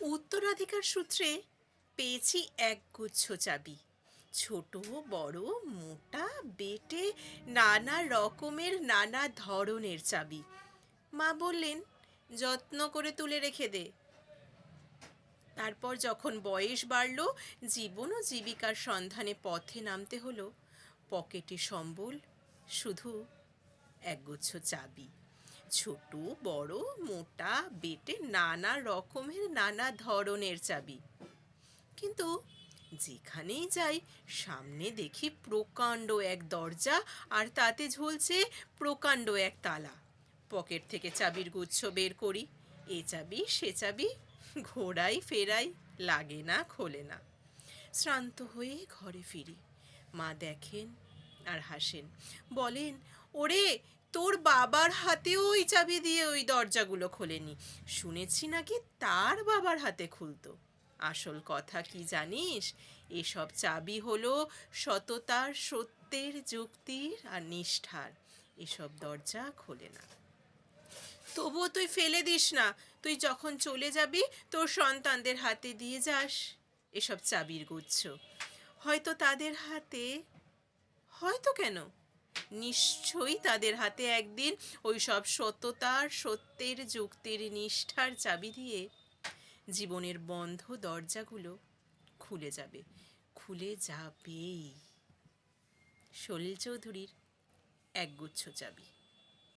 উত্তরাধিকার সূত্রে পেয়েছি একগুচ্ছ চাবি, ছোট বড় মোটা বেটে নানা রকমের নানা ধরনের চাবি। মা বললেন, যত্ন করে তুলে রেখে দে। তারপর যখন বয়স বাড়ল, জীবন ও জীবিকার সন্ধানে পথে নামতে হলো, পকেটে সম্বল শুধু একগুচ্ছ চাবি, ছোট বড় মোটা বেটে নানা রকমের নানা ধরনের চাবি। কিন্তু যেখানেই যাই সামনে দেখি প্রকাণ্ড এক দরজা, আর তাতে ঝুলছে প্রকাণ্ড এক তালা। পকেট থেকে চাবির গুচ্ছ বের করি, এ চাবি সে চাবি, ঘোরাই ফেরাই, লাগে না খোলে না। শ্রান্ত হয়ে ঘরে ফিরি, মা দেখেন আর হাসেন, বলেন, ওরে, তোর বাবার হাতেও ওই চাবি দিয়ে ওই দরজাগুলো খোলেনি, শুনেছি নাকি তার বাবার হাতে খুলতো। আসল কথা কি জানিস, এসব চাবি হলো সততার, সত্যের, যুক্তির আর নিষ্ঠার। এসব দরজা খোলে না। তবুও তুই ফেলে দিস না, তুই যখন চলে যাবি তোর সন্তানদের হাতে দিয়ে যাস এসব চাবির গুচ্ছ। হয়তো তাদের হাতে, হয়তো কেন, নিশ্চয়ই তাদের হাতে একদিন ওই সব সততার, সত্যের, যুক্তির, নিষ্ঠার চাবি দিয়ে জীবনের বন্ধ দরজাগুলো খুলে যাবে, খুলে যাবেই। সলিল চৌধুরীর একগুচ্ছ চাবি।